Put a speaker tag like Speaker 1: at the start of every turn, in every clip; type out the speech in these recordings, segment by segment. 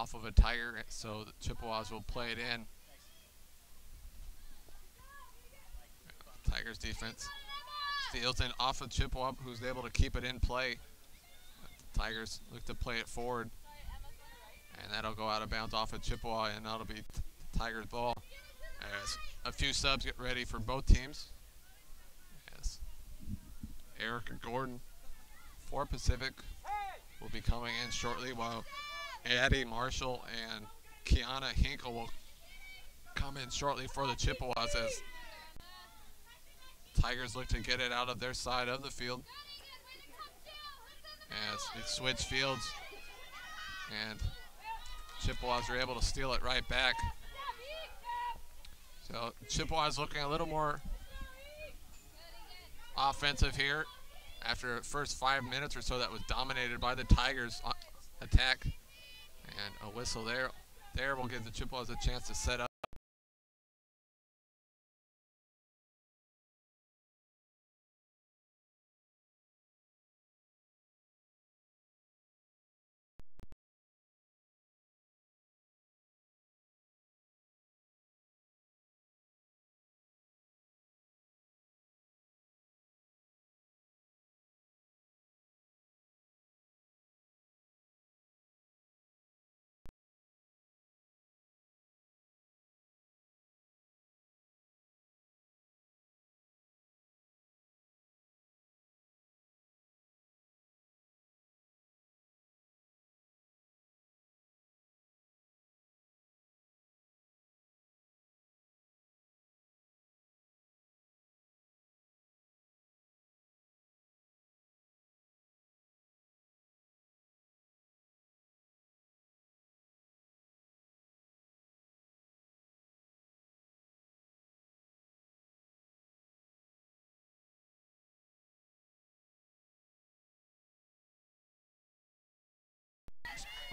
Speaker 1: off of a Tiger, so the Chippewas will play it in. Tigers defense steals in off of Chippewa, who's able to keep it in play. The Tigers look to play it forward, and that'll go out of bounds off of Chippewa, and that'll be Tigers ball. As a few subs get ready for both teams. As Erica Gordon for Pacific will be coming in shortly, while Addie Marshall and Kiana Hinkle will come in shortly for the Chippewas as Tigers look to get it out of their side of the field. As they switch fields, and Chippewas are able to steal it right back. So Chippewas looking a little more offensive here after the first 5 minutes or so that was dominated by the Tigers attack. And a whistle there will give the Chippewas a chance to set up.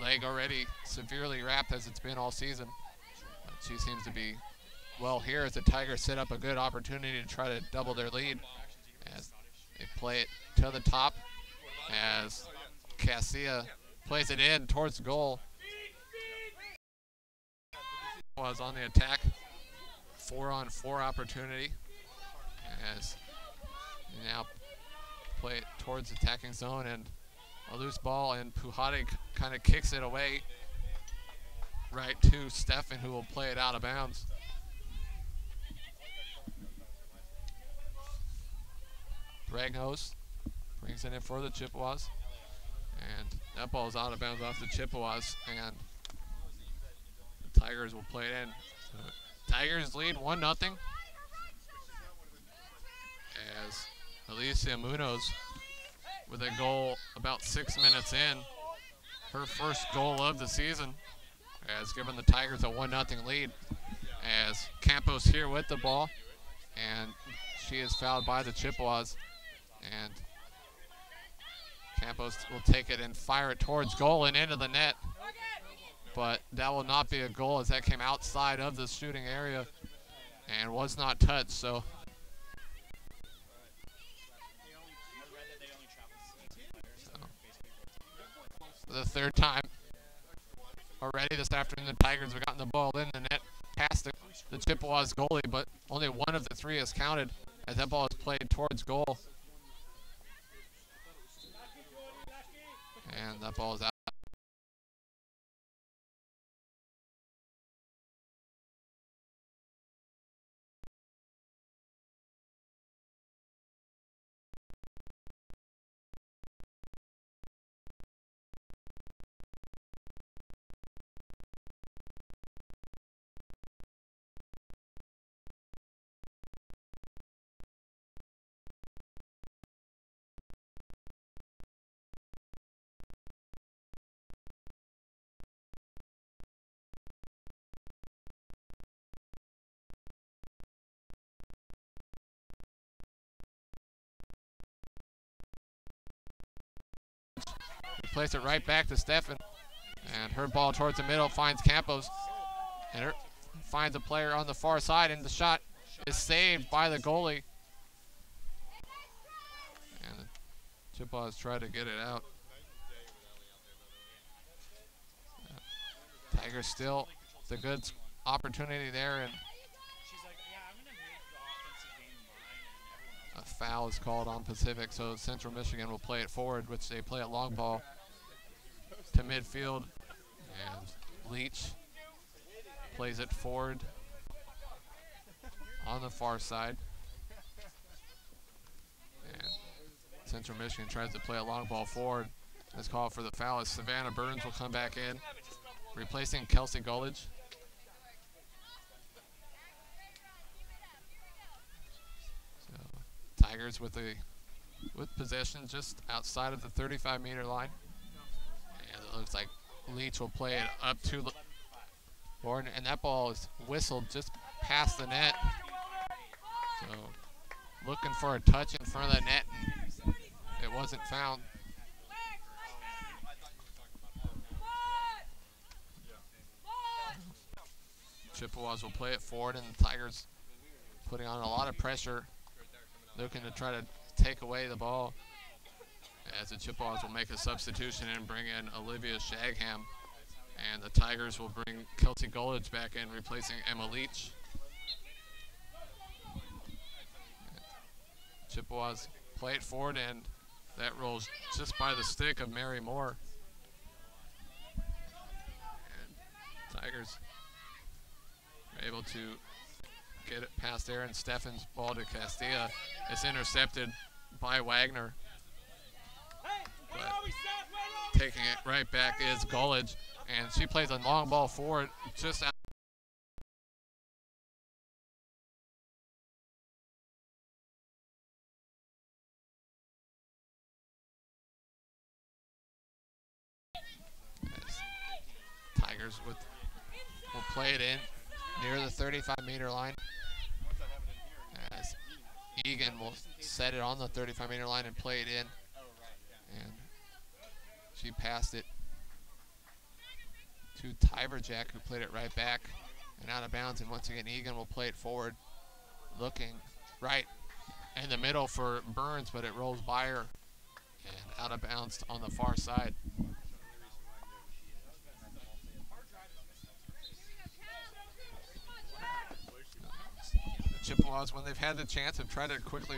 Speaker 1: Leg already severely wrapped as it's been all season. But she seems to be well here as the Tigers set up a good opportunity to try to double their lead. As they play it to the top as Cassia plays it in towards goal. Was on the attack. 4-on-4 opportunity as they now play it towards attacking zone, and a loose ball, and Puhade kind of kicks it away right to Stefan, who will play it out of bounds. Bragnos brings it in for the Chippewas, and that ball is out of bounds off the Chippewas, and the Tigers will play it in. So Tigers lead 1-0 as Alicia Munoz with a goal about 6 minutes in. Her first goal of the season has given the Tigers a 1-0 lead as Campos here with the ball, and she is fouled by the Chippewas, and Campos will take it and fire it towards goal and into the net, but that will not be a goal as that came outside of the shooting area and was not touched. So for the third time already this afternoon, the Tigers have gotten the ball in the net past the Chippewas goalie, but only one of the three is counted as that ball is played towards goal. And that ball is out. Plays it right back to Stefan, and her ball towards the middle finds Campos, and her finds a player on the far side, and the shot is saved by the goalie. And the Chippewas try to get it out. Tigers still the good opportunity there, and a foul is called on Pacific, so Central Michigan will play it forward, which they play a long ball to midfield, and Leach plays it forward on the far side. And Central Michigan tries to play a long ball forward. That's called for the foul as Savannah Burns will come back in, replacing Kelsey Gullidge. So Tigers with possession just outside of the 35-meter line. And it looks like Leach will play it up to Gordon, and that ball is whistled just past the net. So looking for a touch in front of the net, and it wasn't found. Chippewas will play it forward, and the Tigers putting on a lot of pressure, looking to try to take away the ball, as the Chippewas will make a substitution and bring in Olivia Shagham, and the Tigers will bring Kelsey Gullidge back in, replacing Emma Leach. Chippewas play it forward, and that rolls just by the stick of Mary Moore. And Tigers are able to get it past there, and Steffen's ball to Castilla is intercepted by Wagner. But taking it right back is Gullidge, and she plays a long ball forward just out. Tigers will play it in near the 35-meter line, as Egan will set it on the 35-meter line and play it in. And she passed it to Tyverjack, who played it right back and out of bounds. And once again, Egan will play it forward, looking right in the middle for Burns, but it rolls by her and out of bounds on the far side. Chippewas, when they've had the chance, have tried to quickly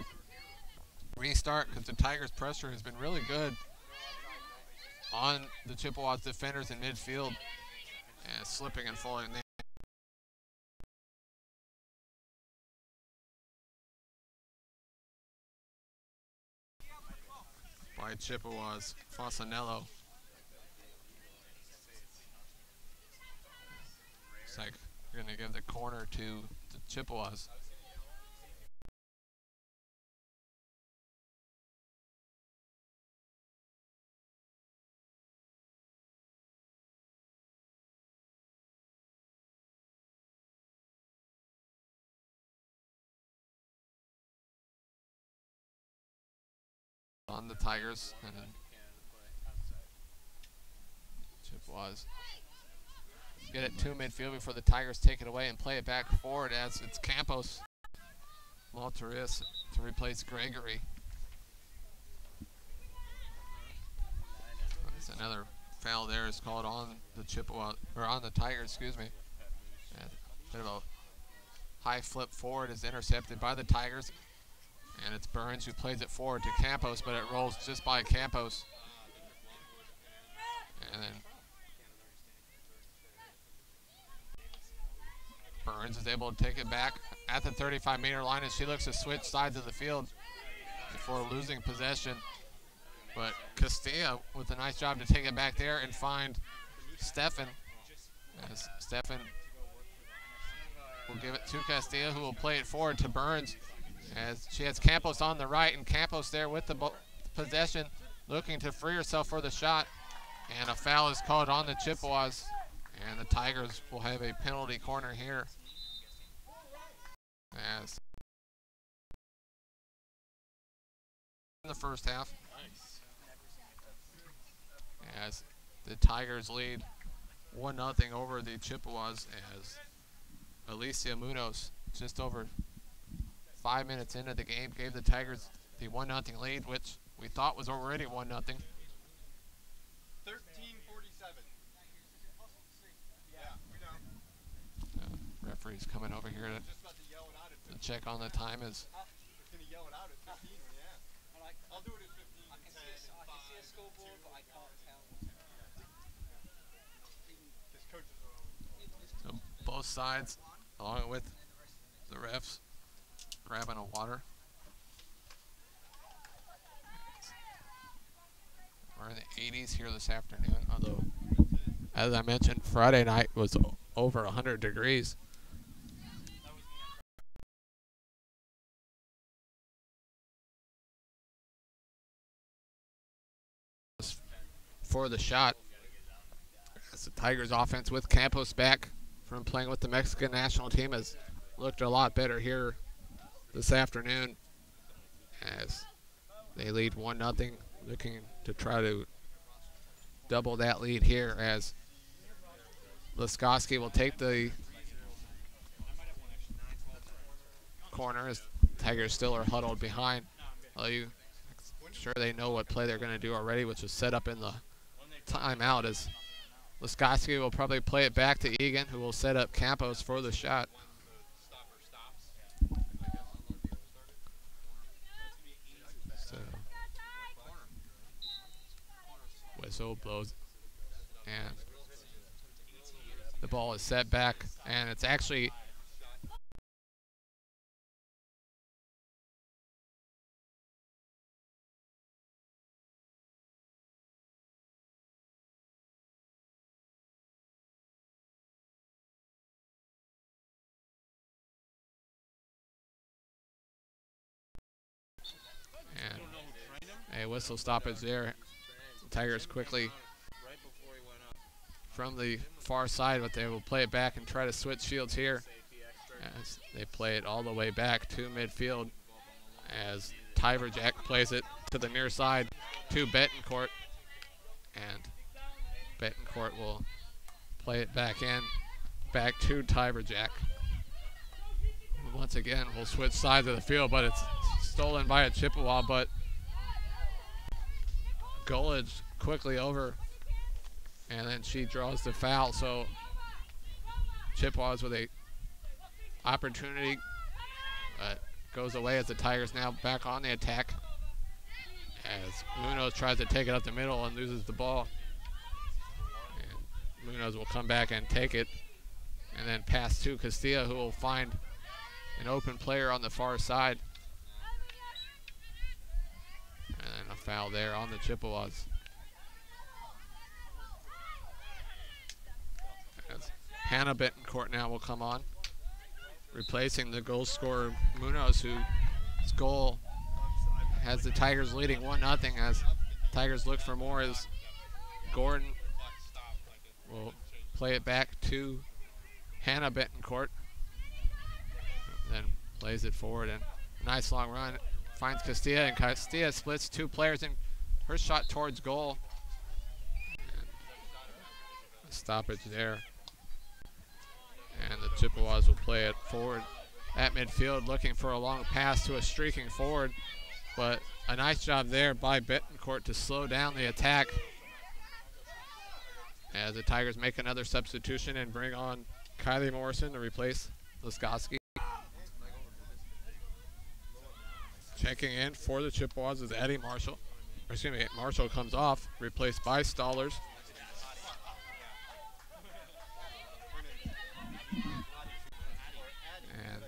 Speaker 1: restart, because the Tigers' pressure has been really good on the Chippewas defenders in midfield, and slipping and falling. By Chippewas, Fasanello. Looks like we're going to give the corner to the Chippewas. On the Tigers, and then Chippewas get it to midfield before the Tigers take it away and play it back forward, as it's Campos Maltaris to replace Gregory. There's another foul there is called on the Chippewa, or on the Tigers, excuse me. And a bit of a high flip forward is intercepted by the Tigers. And it's Burns who plays it forward to Campos, but it rolls just by Campos. And then Burns is able to take it back at the 35-meter line as she looks to switch sides of the field before losing possession. But Castilla with a nice job to take it back there and find Steffen. As Steffen will give it to Castilla, who will play it forward to Burns, as she has Campos on the right, and Campos there with the possession, looking to free herself for the shot. And a foul is called on the Chippewas, and the Tigers will have a penalty corner here. As in the first half, as the Tigers lead 1-0 over the Chippewas, as Alicia Munoz, just over 5 minutes into the game, gave the Tigers the 1-0 lead, which we thought was already 1-0.
Speaker 2: 13:47.
Speaker 1: He's coming over here to check on the time. Is so both sides, along with the refs, grabbing a water. We're in the 80s here this afternoon, although, as I mentioned, Friday night was over 100 degrees. For the shot, as the Tigers offense with Campos back from playing with the Mexican national team has looked a lot better here this afternoon as they lead 1-0, looking to try to double that lead here as Laskoski will take the corner as Tigers still are huddled behind. I'm sure they know what play they're going to do already, which is set up in the timeout as Laskoski will probably play it back to Egan, who will set up Campos for the shot. So, whistle blows, and the ball is set back, and it's actually a whistle stoppage there. The Tigers quickly from the far side, but they will play it back and try to switch fields here as they play it all the way back to midfield as Tyverjack plays it to the near side to Betancourt, and Betancourt will play it back to Tyverjack. Once again, we'll switch sides of the field, but it's stolen by a Chippewa, but Golage quickly over, and then she draws the foul. So Chippewas with a opportunity goes away as the Tigers now back on the attack as Munoz tries to take it up the middle and loses the ball. And Munoz will come back and take it and then pass to Castilla, who will find an open player on the far side. And then a foul there on the Chippewas. As Hannah Betancourt now will come on, replacing the goal scorer Munoz, whose goal has the Tigers leading 1-0 as Tigers look for more as Gordon will play it back to Hannah Betancourt. Then plays it forward, and nice long run. Finds Castilla, and Castilla splits two players in her shot towards goal. And a stoppage there. And the Chippewas will play it forward at midfield, looking for a long pass to a streaking forward. But a nice job there by Betancourt to slow down the attack as the Tigers make another substitution and bring on Kylie Morrison to replace Laskoski. Checking in for the Chippewas is Eddie Marshall. Excuse me, Marshall comes off, replaced by Stallers. And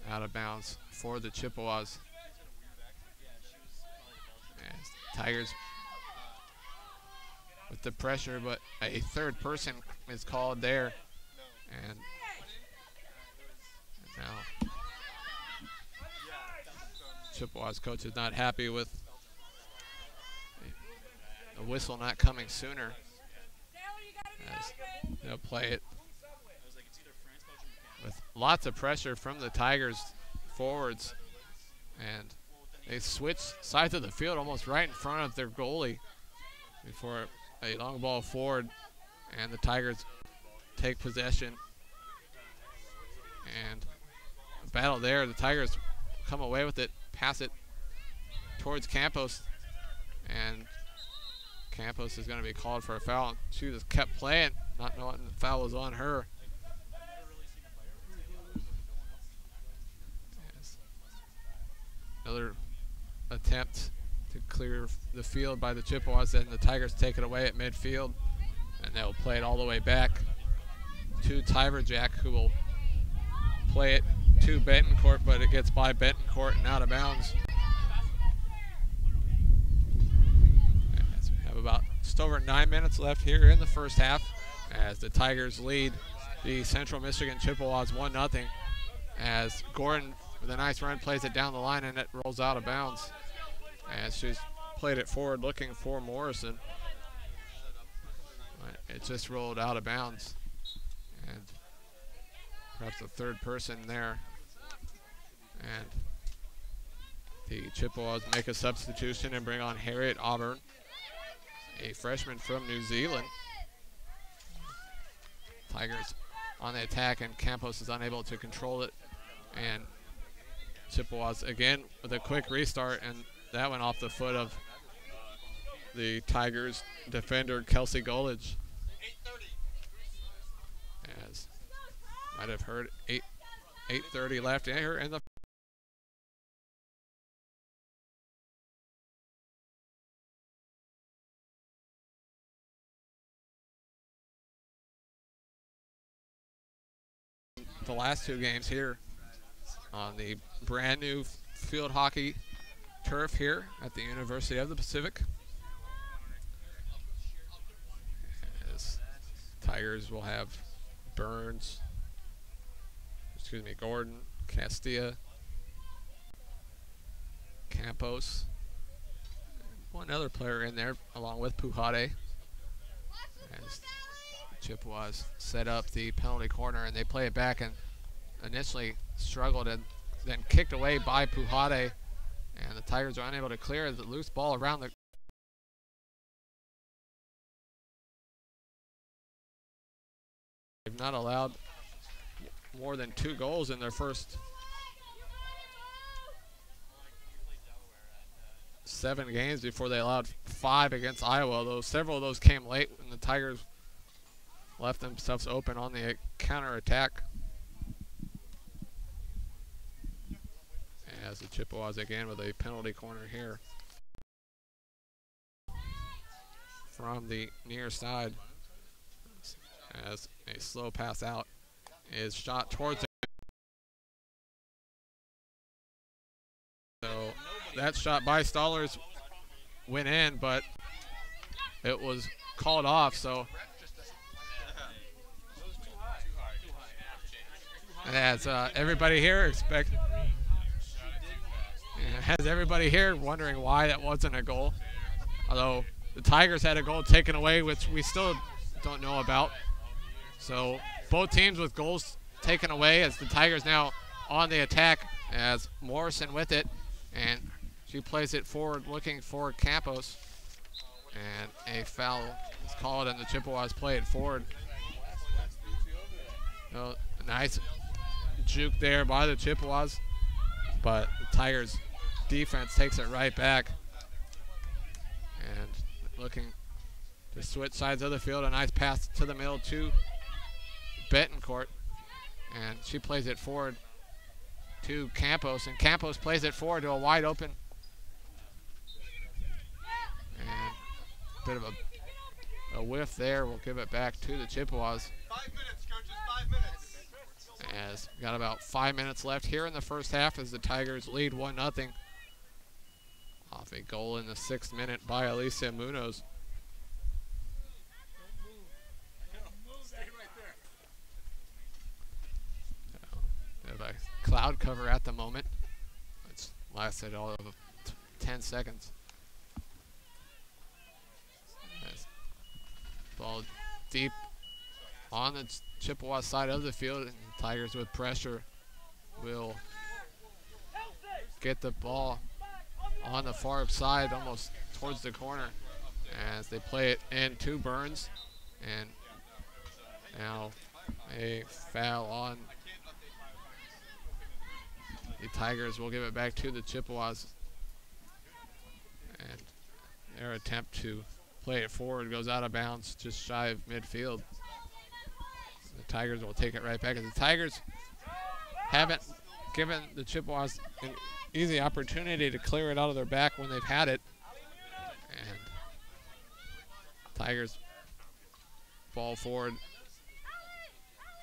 Speaker 1: out of bounds for the Chippewas. As Tigers with the pressure, but a third person is called there. And now Chippewas coach is not happy with the whistle not coming sooner, as they'll play it with lots of pressure from the Tigers forwards, and they switch sides of the field almost right in front of their goalie before a long ball forward, and the Tigers take possession. And a battle there, the Tigers come away with it, pass it towards Campos, and Campos is going to be called for a foul. She just kept playing, not knowing the foul was on her. attempt to clear the field by the Chippewas, and the Tigers take it away at midfield, and they'll play it all the way back to Tiverjack, who will play it to Betancourt, but it gets by Betancourt and out of bounds. As we have about just over 9 minutes left here in the first half, as the Tigers lead the Central Michigan Chippewas 1-0, as Gordon with a nice run plays it down the line and it rolls out of bounds, as she's played it forward looking for Morrison. It just rolled out of bounds, and perhaps the third person there. And the Chippewas make a substitution and bring on Harriet Auburn, a freshman from New Zealand. Tigers on the attack, and Campos is unable to control it. And Chippewas again with a quick restart, and that went off the foot of the Tigers defender Kelsey Golich. As might have heard 8:30 left here in the last two games here on the brand new field hockey turf here at the University of the Pacific. As Tigers will have Gordon, Castilla, Campos, one other player in there along with Pujade. As Chippewas set up the penalty corner and they play it back, and initially struggled and then kicked away by Pujade, and the Tigers are unable to clear the loose ball around the They've not allowed more than 2 goals in their first 7 games before they allowed 5 against Iowa, though several of those came late when the Tigers left themselves open on the counter-attack. As the Chippewas again with a penalty corner here from the near side, as a slow pass out is shot towards it. So that shot by Stallers went in, but it was called off. So as everybody here has everybody here wondering why that wasn't a goal, although the Tigers had a goal taken away, which we still don't know about. So both teams with goals taken away, as the Tigers now on the attack, as Morrison with it, and she plays it forward looking for Campos, and a foul is called and the Chippewas play it forward. So, nice juke there by the Chippewas, but the Tigers defense takes it right back, and looking to switch sides of the field, a nice pass to the middle to Betancourt, and she plays it forward to Campos, and Campos plays it forward to a wide open, and a bit of a whiff there. We'll give it back to the Chippewas.
Speaker 2: 5 minutes, coaches, 5 minutes.
Speaker 1: As got about 5 minutes left here in the first half, as the Tigers lead 1-0 off a goal in the 6th minute by Alicia Munoz. A cloud cover at the moment. It's lasted all of 10 seconds. Ball deep on the Chippewa side of the field, and the Tigers with pressure will get the ball on the far side, almost towards the corner, as they play it in to Burns, and now a foul on the Tigers. Will give it back to the Chippewas, and their attempt to play it forward goes out of bounds just shy of midfield. The Tigers will take it right back. The Tigers haven't given the Chippewas an easy opportunity to clear it out of their back when they've had it. And Tigers ball forward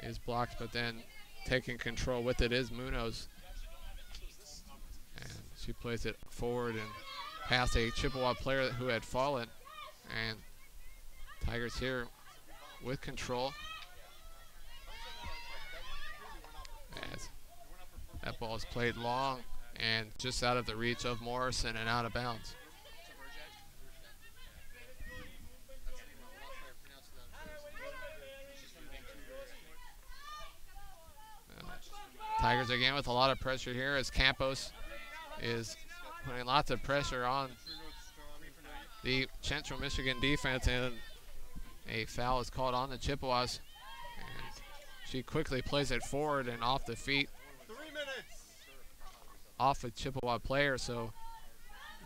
Speaker 1: is blocked, but then taking control with it is Munoz. And she plays it forward and past a Chippewa player who had fallen. And Tigers here with control. As that ball is played long and just out of the reach of Morrison and out of bounds. Tigers again with a lot of pressure here as Campos is putting lots of pressure on the Central Michigan defense, and a foul is called on the Chippewas. And she quickly plays it forward and off the feet.
Speaker 2: 3 minutes.
Speaker 1: Off a Chippewa player, so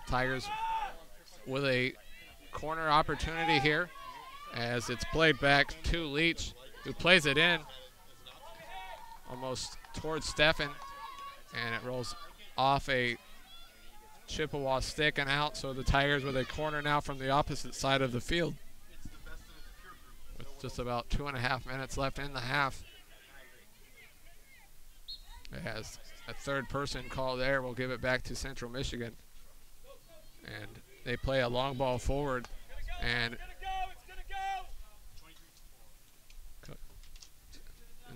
Speaker 1: Tigers with a corner opportunity here as it's played back to Leach, who plays it in almost towards Steffen, and it rolls off a Chippewa stick and out, so the Tigers with a corner now from the opposite side of the field with just about 2.5 minutes left in the half. As a third person call there, we'll give it back to Central Michigan, and they play a long ball forward, and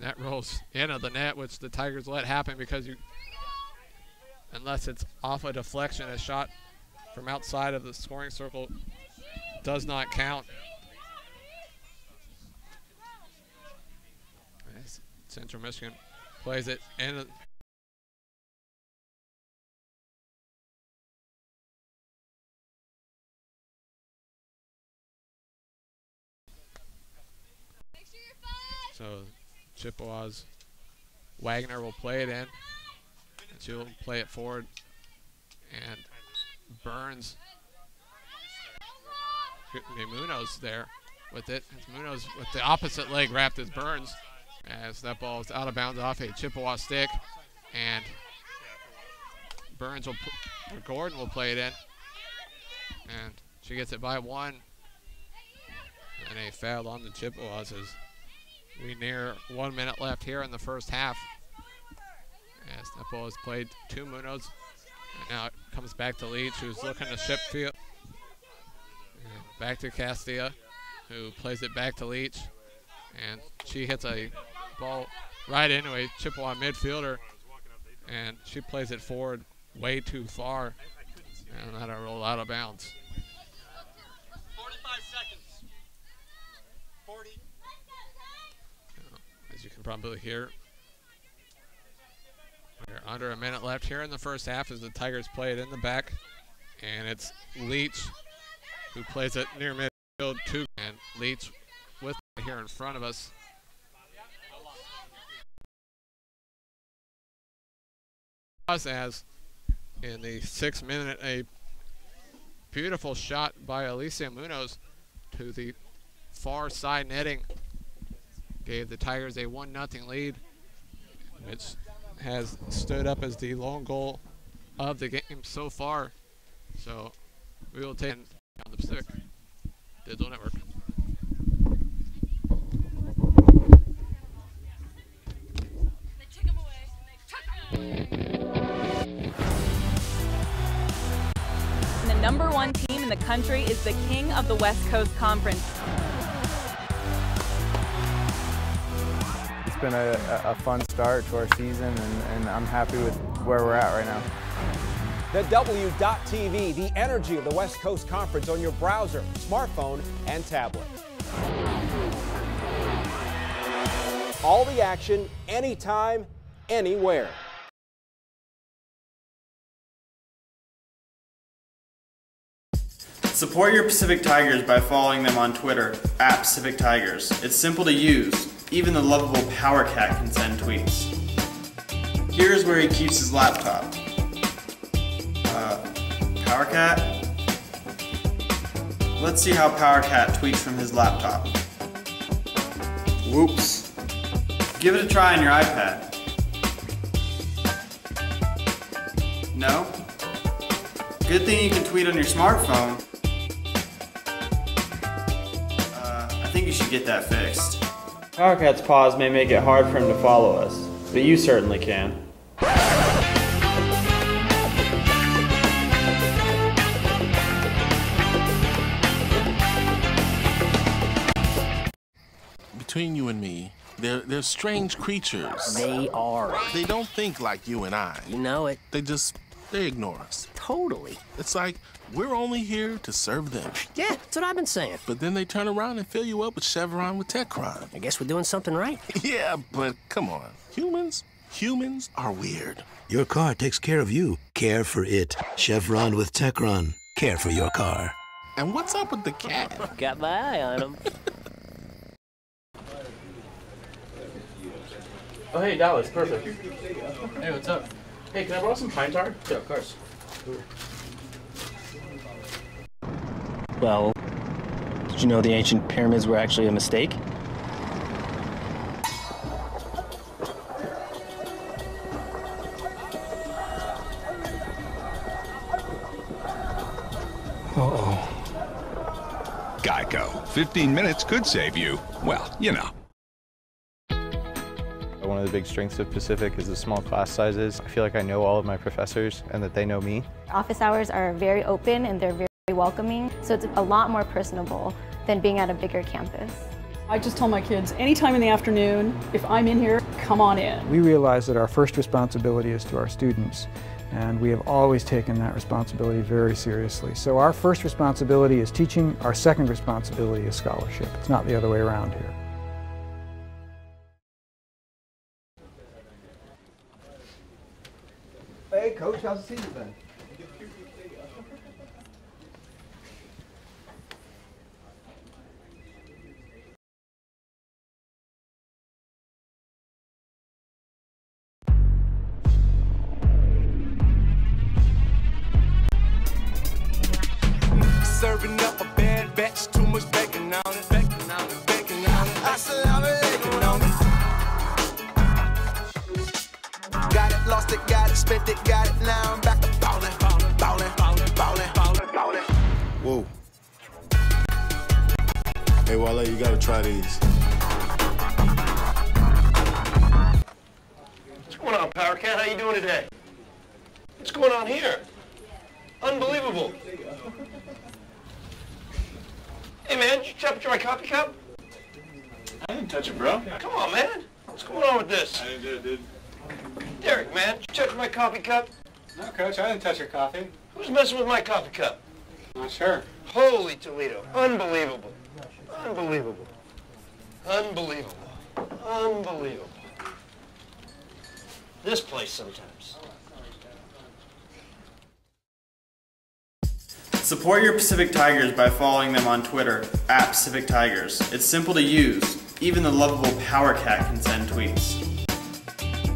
Speaker 1: that rolls into the net, which the Tigers let happen because unless it's off a deflection, a shot from outside of the scoring circle does not count. As Central Michigan plays it in. So Chippewas, Wagner will play it in, and she'll play it forward, and Burns, Munoz there with it. It's Munoz with the opposite leg wrapped as Burns, as that ball is out of bounds off a Chippewa stick, and Burns will, or Gordon will play it in, and she gets it by 1, and a foul on the Chippewas as we near 1 minute left here in the first half. As that ball is played to Munoz, and now it comes back to Leach, who's looking to ship field. And back to Castilla, who plays it back to Leach, and she hits a ball right into a Chippewa midfielder, and she plays it forward way too far, and that'll roll out of bounds.
Speaker 2: 45 seconds. 40.
Speaker 1: As you can probably hear, we're under a minute left here in the first half as the Tigers play it in the back, and it's Leach who plays it near midfield too, and Leach with it here in front of us. As in the 6th minute, a beautiful shot by Alicia Munoz to the far side netting gave the Tigers a 1-0 lead, which has stood up as the lone goal of the game so far. So we will take on the Pacific Digital Network.
Speaker 3: And the #1 team in the country is the king of the West Coast Conference.
Speaker 4: It's been a fun start to our season, and I'm happy with where we're at right now.
Speaker 5: The W.TV, the energy of the West Coast Conference on your browser, smartphone, and tablet. All the action, anytime, anywhere.
Speaker 6: Support your Pacific Tigers by following them on Twitter, @Pacific Tigers. It's simple to use. Even the lovable Power Cat can send tweets. Here's where he keeps his laptop. Power Cat? Let's see how Power Cat tweets from his laptop. Whoops. Give it a try on your iPad. No? Good thing you can tweet on your smartphone. I think you should get that fixed. PowerCat's pause may make it hard for him to follow us, but you certainly can.
Speaker 7: Between you and me, they're strange creatures.
Speaker 8: They are.
Speaker 7: They don't think like you and I.
Speaker 8: You know it.
Speaker 7: They ignore us.
Speaker 8: Totally.
Speaker 7: It's like we're only here to serve them.
Speaker 8: Yeah, that's what I've been saying.
Speaker 7: But then they turn around and fill you up with Chevron with Techron.
Speaker 8: I guess we're doing something right.
Speaker 7: Yeah, but come on. Humans are weird.
Speaker 9: Your car takes care of you. Care for it. Chevron with Techron. Care for your car.
Speaker 7: And what's up with the cat?
Speaker 8: Got my eye on him.
Speaker 10: Oh, hey, Dallas, perfect. Hey, what's up? Hey, can I borrow some pine tar? Yeah, of course.
Speaker 8: Well, did you know the ancient pyramids were actually a mistake?
Speaker 11: Uh-oh. Geico. 15 minutes could save you, well, you know.
Speaker 4: One of the big strengths of Pacific is the small class sizes. I feel like I know all of my professors and that they know me.
Speaker 12: Office hours are very open and they're very welcoming, so it's a lot more personable than being at a bigger campus.
Speaker 13: I just tell my kids, anytime in the afternoon, if I'm in here, come on in.
Speaker 14: We realize that our first responsibility is to our students, and we have always taken that responsibility very seriously. So our first responsibility is teaching, our second responsibility is scholarship. It's not the other way around here.
Speaker 15: Hey, Coach, how's the season been?
Speaker 16: Serving up a bad batch, too much bacon on it, bacon on it, bacon on it. Assalamu alaikum on it. Got it, lost it, got it, spent it, got it. Now I'm back to ballin', ballin', ballin', ballin', ballin', ballin', ballin'.
Speaker 17: Whoa. Hey, Wale, you gotta try these.
Speaker 18: What's going on, Power Cat? How you doing today? What's going on here? Unbelievable. Hey, man, did you touch my coffee cup?
Speaker 2: I didn't touch it, bro.
Speaker 18: Come on, man. What's going on with this?
Speaker 2: I didn't do it, dude.
Speaker 18: Derek, man, did you touch my coffee cup?
Speaker 2: No, Coach, I didn't touch your coffee.
Speaker 18: Who's messing with my coffee cup?
Speaker 2: Not sure.
Speaker 18: Holy Toledo. Unbelievable. Unbelievable. Unbelievable. Unbelievable. This place sometimes.
Speaker 6: Support your Pacific Tigers by following them on Twitter, @Pacific Tigers. It's simple to use. Even the lovable Power Cat can send tweets.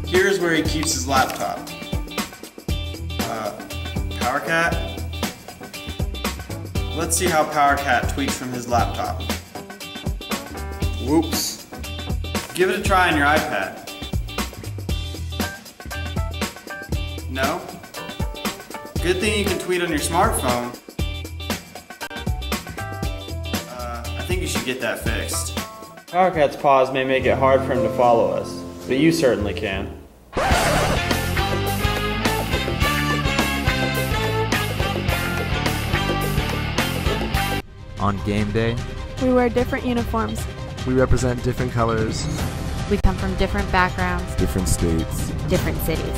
Speaker 6: Here's where he keeps his laptop. Power Cat? Let's see how Power Cat tweets from his laptop. Whoops. Give it a try on your iPad. No? Good thing you can tweet on your smartphone. I think you should get that fixed. PowerCat's pause may make it hard for him to follow us, but you certainly can.
Speaker 19: On game day,
Speaker 20: we wear different uniforms.
Speaker 19: we represent different colors,
Speaker 21: We come from different backgrounds,
Speaker 19: different states,
Speaker 21: different cities.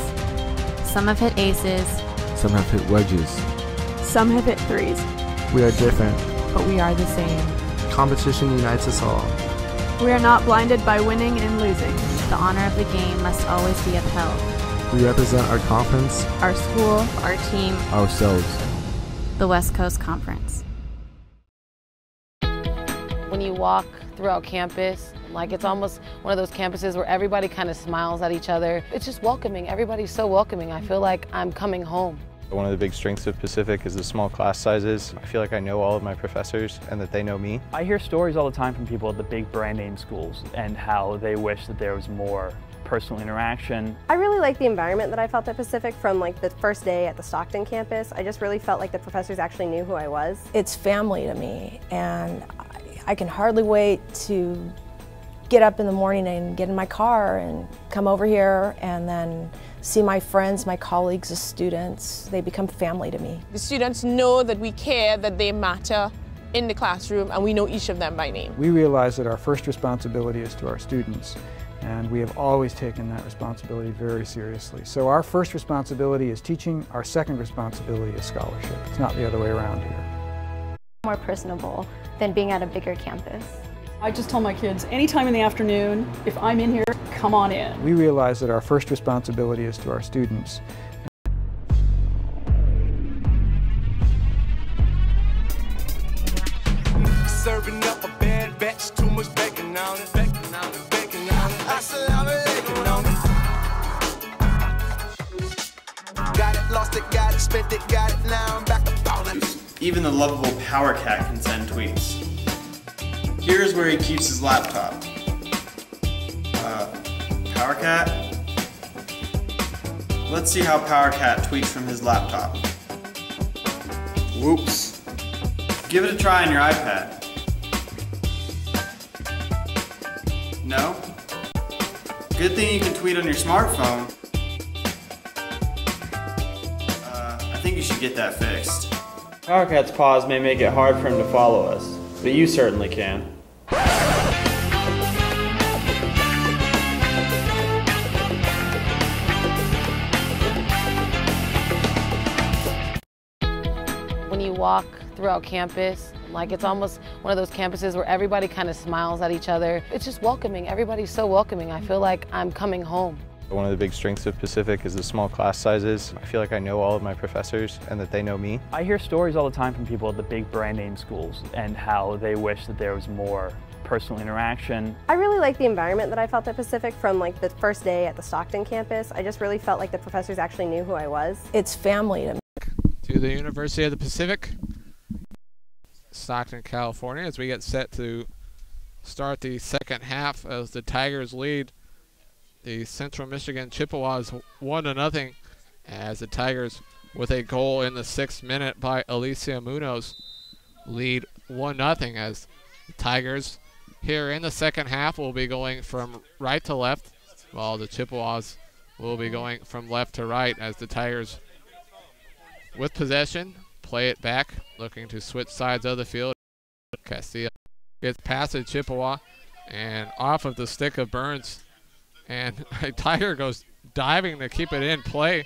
Speaker 21: Some have hit aces,
Speaker 19: some have hit wedges.
Speaker 20: Some have hit threes.
Speaker 19: We are different,
Speaker 21: but we are the same.
Speaker 19: Competition unites us all.
Speaker 20: We are not blinded by winning and losing.
Speaker 21: The honor of the game must always be upheld.
Speaker 19: We represent our conference,
Speaker 21: our school, our team,
Speaker 19: ourselves.
Speaker 21: The West Coast Conference.
Speaker 22: When you walk throughout campus, like it's almost one of those campuses where everybody kind of smiles at each other. It's just welcoming. Everybody's so welcoming. I feel like I'm coming home.
Speaker 4: One of the big strengths of Pacific is the small class sizes. I feel like I know all of my professors and that they know me.
Speaker 23: I hear stories all the time from people at the big brand name schools and how they wish that there was more
Speaker 1: personal interaction.
Speaker 3: I really like the environment that I felt at Pacific from like the first day at the Stockton campus. I just really felt like the professors actually knew who I was.
Speaker 23: It's family to me, and I can hardly wait to get up in the morning and get in my car and come over here and then see my friends, my colleagues as students. They become family to me.
Speaker 24: The students know that we care, that they matter in the classroom, and we know each of them by name.
Speaker 14: We realize that our first responsibility is to our students, and we have always taken that responsibility very seriously. So our first responsibility is teaching, our second responsibility is scholarship. It's not the other way around here.
Speaker 12: More personable than being at a bigger campus.
Speaker 13: I just tell my kids, anytime in the afternoon, if I'm in here, come on in.
Speaker 14: We realize that our first responsibility is to our students.
Speaker 16: Serving up a bad batch, too much bacon on it, bacon on it, bacon on it. Assalamu alaikum. Got it, lost it, got it, spent it, got it, now I'm back to ballin'.
Speaker 6: Even the lovable Power Cat can send tweets. Here's where he keeps his laptop. Power Cat? Let's see how Power Cat tweets from his laptop. Whoops. Give it a try on your iPad. No? Good thing you can tweet on your smartphone. I think you should get that fixed. Power Cat's pause may make it hard for him to follow us, but you certainly can.
Speaker 22: When you walk throughout campus, like it's almost one of those campuses where everybody kind of smiles at each other. It's just welcoming. Everybody's so welcoming. I feel like I'm coming home.
Speaker 4: One of the big strengths of Pacific is the small class sizes. I feel like I know all of my professors and that they know me.
Speaker 1: I hear stories all the time from people at the big brand name schools and how they wish that there was more personal interaction.
Speaker 3: I really like the environment that I felt at Pacific from like the first day at the Stockton campus. I just really felt like the professors actually knew who I was.
Speaker 23: It's family to me.
Speaker 25: To the University of the Pacific, Stockton, California, as we get set to start the second half as the Tigers lead the Central Michigan Chippewas 1-0 as the Tigers, with a goal in the 6th minute by Alicia Munoz, lead 1-0 as the Tigers here in the second half will be going from right to left, while the Chippewas will be going from left to right as the Tigers with possession play it back, looking to switch sides of the field. Castilla gets past the Chippewa and off of the stick of Burns, and a Tiger goes diving to keep it in play.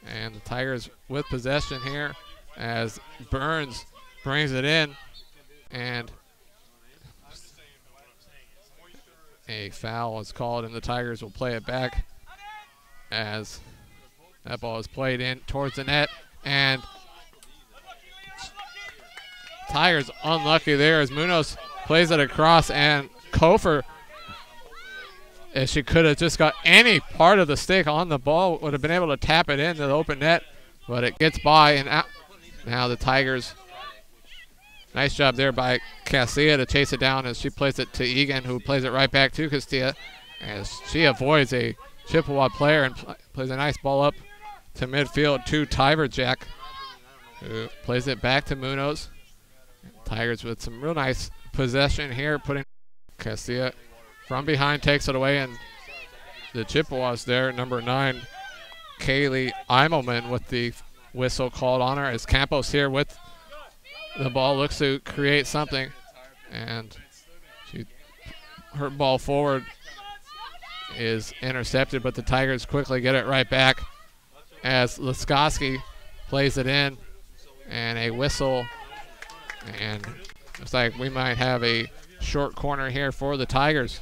Speaker 25: And the Tigers with possession here as Burns brings it in, and a foul is called, and the Tigers will play it back as that ball is played in towards the net, and Tigers unlucky there as Munoz plays it across, and Kofer, if she could have just got any part of the stick on the ball, would have been able to tap it into the open net, but it gets by and out. Now the Tigers, nice job there by Castilla to chase it down as she plays it to Egan, who plays it right back to Castilla as she avoids a Chippewa player and plays a nice ball up to midfield to Tiverjack, who plays it back to Munoz. Tigers with some real nice possession here, putting Castilla from behind, takes it away, and the Chippewas there, number 9, Kaylee Eimelman with the whistle called on her as Campos here with the ball, looks to create something, and her ball forward is intercepted, but the Tigers quickly get it right back as Laskoski plays it in, and a whistle, and looks like we might have a short corner here for the Tigers.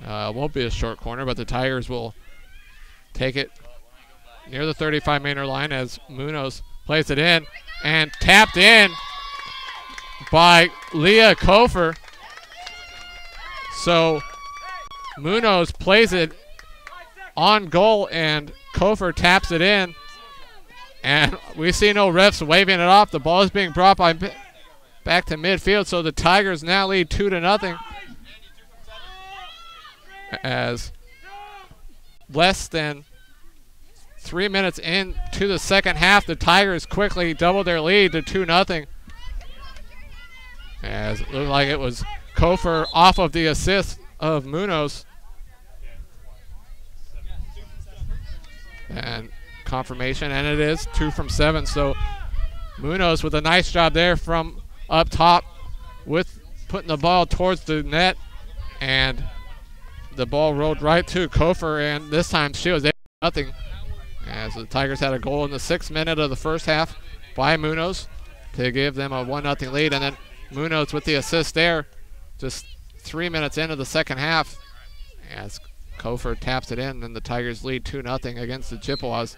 Speaker 25: Won't be a short corner, but the Tigers will take it near the 35-meter line as Munoz plays it in, and tapped in by Leah Kofer. So Munoz plays it on goal, and Kofer taps it in, and we see no refs waving it off. The ball is being brought back to midfield, so the Tigers now lead 2-0. as less than 3 minutes into the second half, the Tigers quickly doubled their lead to 2-0. As it looked like it was Kofor off of the assist of Munoz. And confirmation, and it is 2 from 7. So Munoz with a nice job there from up top with putting the ball towards the net, and the ball rolled right to Kofor, and this time she was able to do nothing, as the Tigers had a goal in the 6th minute of the first half by Munoz to give them a 1-0 lead, and then Munoz with the assist there just 3 minutes into the second half as Kofor taps it in, and the Tigers lead 2-0 against the Chippewas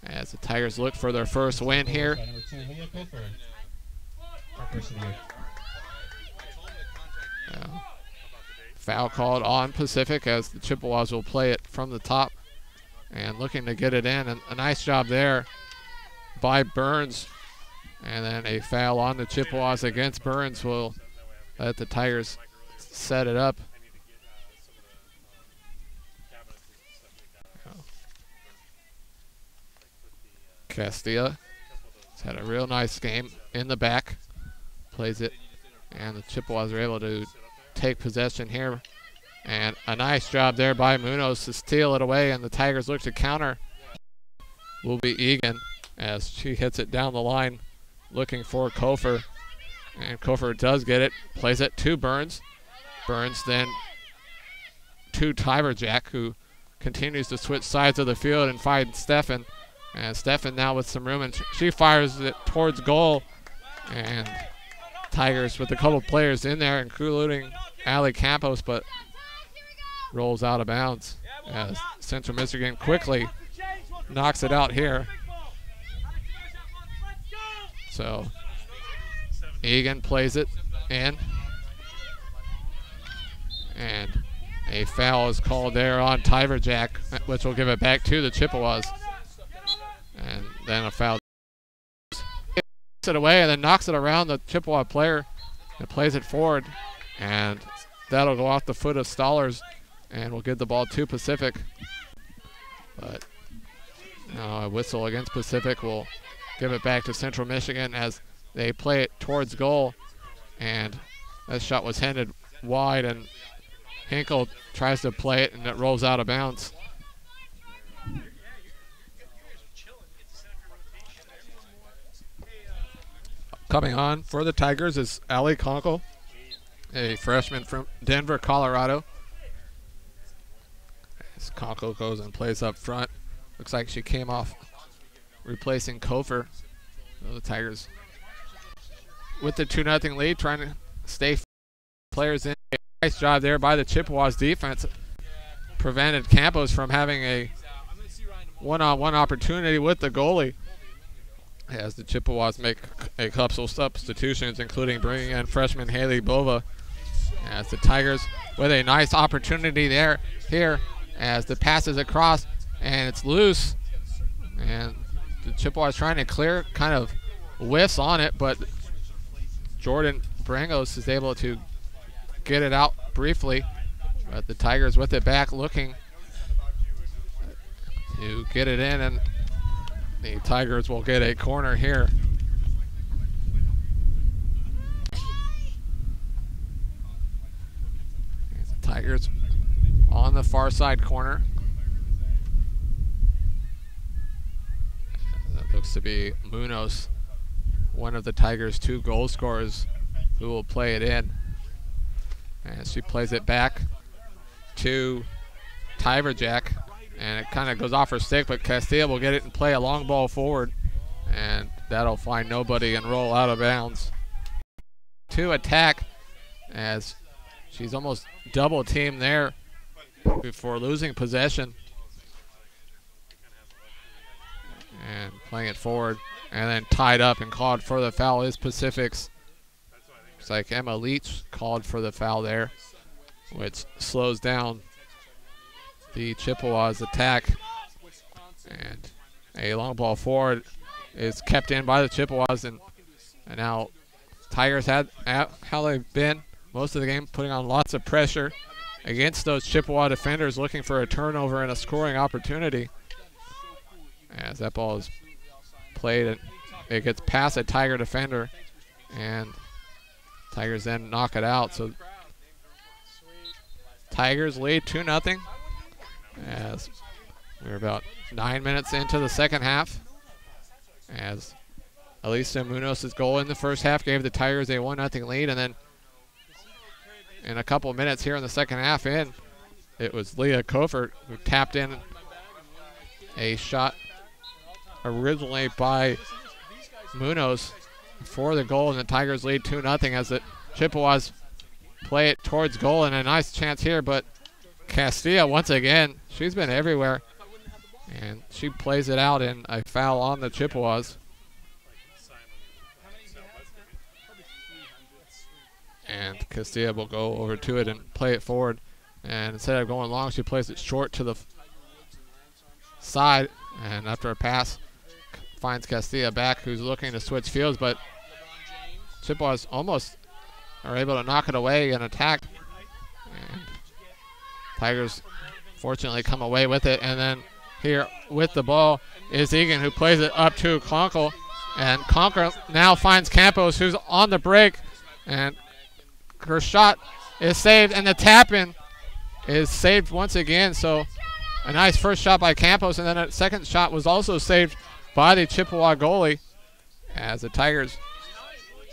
Speaker 25: as the Tigers look for their first win here. Foul called on Pacific as the Chippewas will play it from the top and looking to get it in, and a nice job there by Burns, and then a foul on the Chippewas against Burns will let the Tigers set it up. Castilla has had a real nice game in the back, plays it, and the Chippewas are able to take possession here, and a nice job there by Munoz to steal it away, and the Tigers look to counter. Will be Egan as she hits it down the line looking for Kofor, and Kofor does get it, plays it to Burns. Burns then to Tyverjack, who continues to switch sides of the field and finds Steffen, and Steffen now with some room, and she fires it towards goal, and Tigers with a couple players in there, including Ali Campos, but rolls out of bounds as Central Michigan quickly knocks it out here. So Egan plays it in, and a foul is called there on Tyverjack, which will give it back to the Chippewas, and then a foul. It away and then knocks it around the Chippewa player and plays it forward, and that'll go off the foot of Stallers and will give the ball to Pacific. But a whistle against Pacific will give it back to Central Michigan as they play it towards goal, and that shot was handed wide, and Hinkle tries to play it and it rolls out of bounds. Coming on for the Tigers is Ali Conkle, a freshman from Denver, Colorado. As Conkle goes and plays up front. Looks like she came off replacing Kofor. So the Tigers with the 2-0 lead, trying to stay players in. Nice job there by the Chippewas defense. Prevented Campos from having a one-on-one opportunity with the goalie, as the Chippewas make a couple substitutions, including bringing in freshman Haley Bova. As the Tigers with a nice opportunity here as the pass is across and it's loose, and the Chippewas trying to clear, kind of whiffs on it, but Jordan Brangos is able to get it out briefly, but the Tigers with it back looking to get it in, and the Tigers will get a corner here. The Tigers on the far side corner. That looks to be Munoz, one of the Tigers' 2 goal scorers, who will play it in. And she plays it back to Tyverjack, and it kind of goes off her stick, but Castilla will get it and play a long ball forward, and that'll find nobody and roll out of bounds. To attack, as she's almost double teamed there before losing possession, and playing it forward, and then tied up and called for the foul is Pacific's. Looks like Emma Leach called for the foul there, which slows down the Chippewas attack, and a long ball forward is kept in by the Chippewas, and now Tigers had how they've been most of the game, putting on lots of pressure against those Chippewa defenders looking for a turnover and a scoring opportunity. As that ball is played, and it gets past a Tiger defender, and Tigers then knock it out. So Tigers lead 2-0 as we're about 9 minutes into the second half. As Elisa Munoz's goal in the first half gave the Tigers a 1-0 lead, and then in a couple of minutes here in the second half it was Leah Kofert who tapped in a shot originally by Munoz for the goal, and the Tigers lead 2-0 as the Chippewas play it towards goal, and a nice chance here, but Castilla once again, she's been everywhere, and she plays it out in a foul on the Chippewas. And Castilla will go over to it and play it forward, and instead of going long, she plays it short to the side, and after a pass finds Castilla back, who's looking to switch fields, but Chippewas almost are able to knock it away and attack. And Tigers fortunately come away with it, and then here with the ball is Egan, who plays it up to Conkle, and Conkle now finds Campos, who's on the break, and her shot is saved, and the tap-in is saved once again. So a nice first shot by Campos, and then a second shot was also saved by the Chippewa goalie, as the Tigers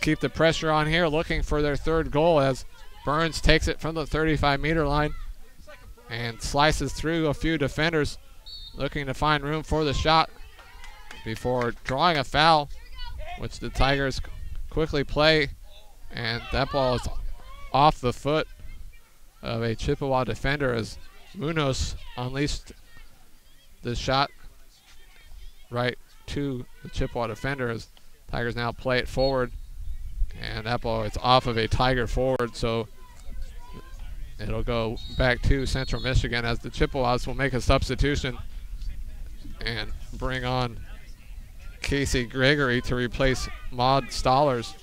Speaker 25: keep the pressure on here, looking for their third goal, as Burns takes it from the 35-meter line and slices through a few defenders, looking to find room for the shot before drawing a foul, which the Tigers quickly play, and that ball is off the foot of a Chippewa defender as Munoz unleashed the shot right to the Chippewa defender, as Tigers now play it forward, and that ball is off of a Tiger forward, so it'll go back to Central Michigan, as the Chippewas will make a substitution and bring on Casey Gregory to replace Maud Stollers.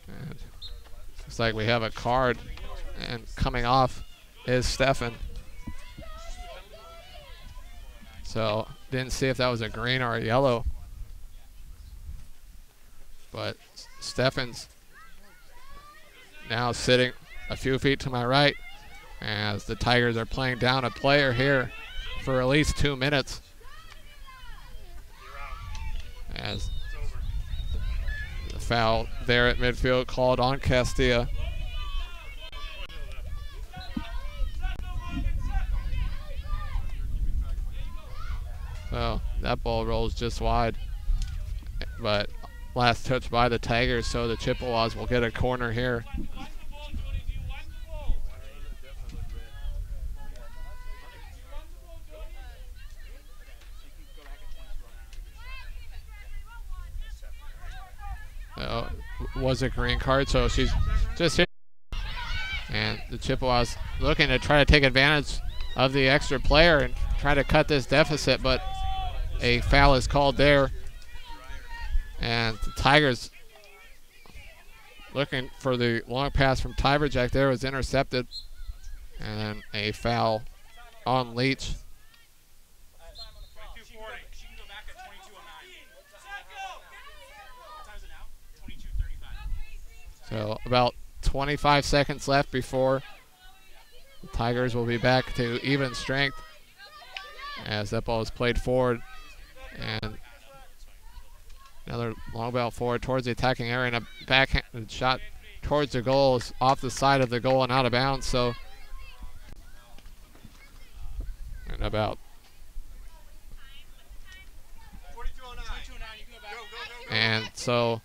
Speaker 25: And looks like we have a card, and coming off is Stefan. So didn't see if that was a green or a yellow, but Stefan's now sitting a few feet to my right, as the Tigers are playing down a player here for at least 2 minutes, as the foul there at midfield called on Castilla. So that ball rolls just wide, but last touch by the Tigers, so the Chippewas will get a corner here. Was a green card, so she's just here. And the Chippewas looking to try to take advantage of the extra player and try to cut this deficit, but a foul is called there. And the Tigers looking for the long pass from Tiberjack there, was intercepted. And then a foul on Leach. So about 25 seconds left before the Tigers will be back to even strength, as that ball is played forward, and another long ball forward towards the attacking area, and a backhanded shot towards the goal is off the side of the goal and out of bounds. So, and about and so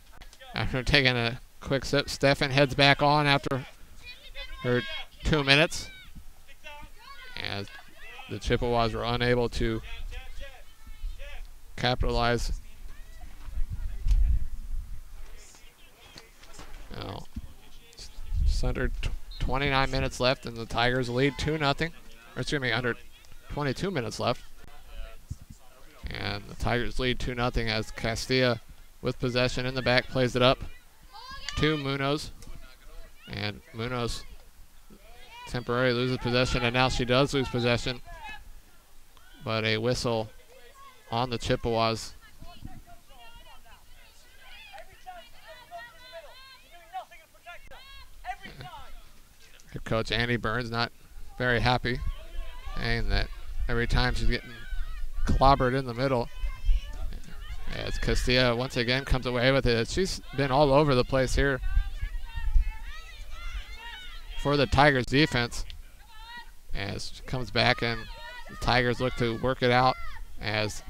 Speaker 25: after taking a quick sip, Stefan heads back on after her 2 minutes, as the Chippewas were unable to capitalize. Now, just under 29 minutes left, and the Tigers lead 2-0. Or excuse me, under 22 minutes left. And the Tigers lead 2-0 as Castilla, with possession in the back, plays it up to Munoz. And Munoz temporarily loses possession, and now she does lose possession. But a whistle on the Chippewas. Head coach Andy Burns not very happy, saying that every time she's getting clobbered in the middle. As Castilla once again comes away with it. She's been all over the place here for the Tigers defense. As she comes back and the Tigers look to work it out, as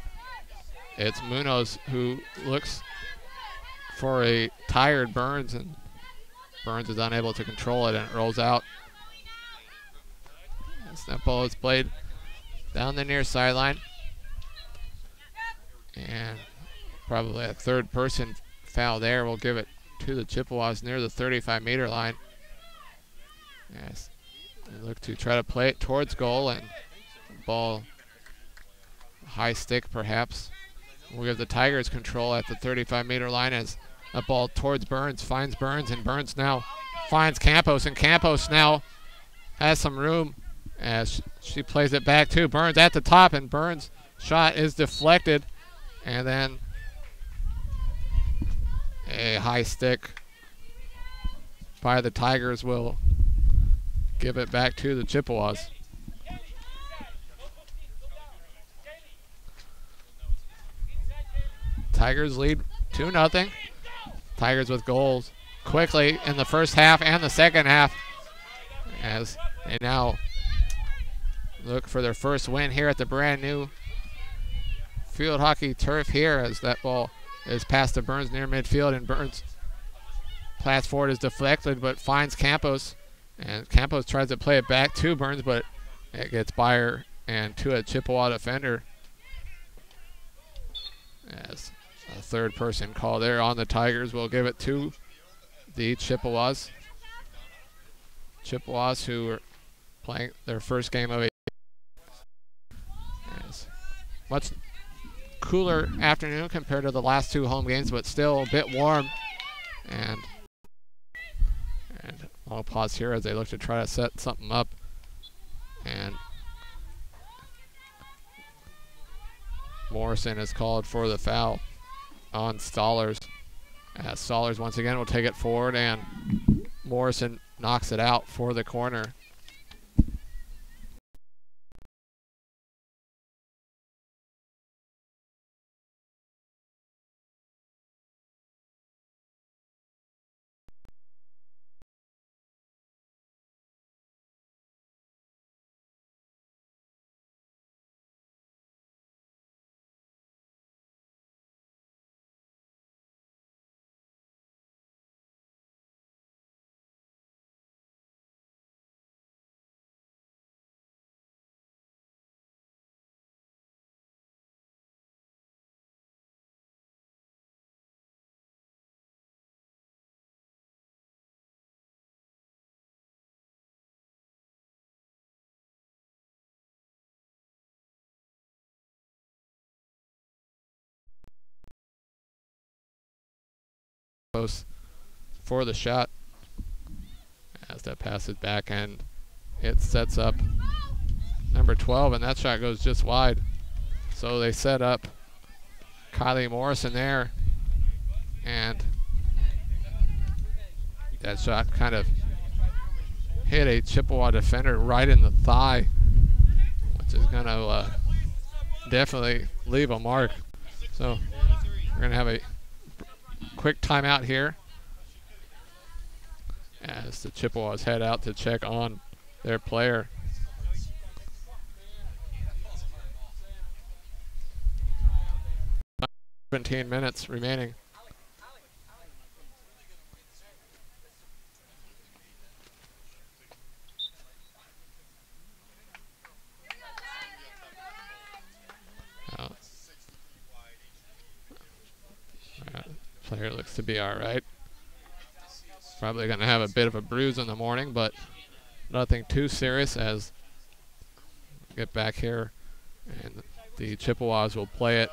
Speaker 25: it's Munoz who looks for a tired Burns, and Burns is unable to control it, and it rolls out. As that ball is played down the near sideline. And probably a third person foul there. We'll give it to the Chippewas near the 35-meter line. As they look to try to play it towards goal, and ball high stick perhaps. We'll give the Tigers control at the 35-meter line as a ball towards Burns, finds Burns, and Burns now finds Campos, and Campos now has some room as she plays it back to Burns at the top, and Burns' shot is deflected, and then a high stick by the Tigers will give it back to the Chippewas. Tigers lead 2-0. Tigers with goals quickly in the first half and the second half, as they now look for their first win here at the brand new field hockey turf here, as that ball is passed to Burns near midfield, and Burns pass forward is deflected but finds Campos, and Campos tries to play it back to Burns, but it gets by her and to a Chippewa defender. As a third person call there on the Tigers, will give it to the Chippewas. Chippewas who are playing their first game of a much cooler afternoon compared to the last two home games, but still a bit warm. And I'll pause here as they look to try to set something up. And Morrison is called for the foul on Stollers. As Stollers once again will take it forward, and Morrison knocks it out for the corner. For the shot, as that passes back, and it sets up number 12, and that shot goes just wide. So they set up Kylie Morrison there, and that shot kind of hit a Chippewa defender right in the thigh, which is going to definitely leave a mark. So we're going to have a quick timeout here as the Chippewas head out to check on their player. About 17 minutes remaining. Player looks to be all right. Probably going to have a bit of a bruise in the morning, but nothing too serious. As we get back here, and the Chippewas will play it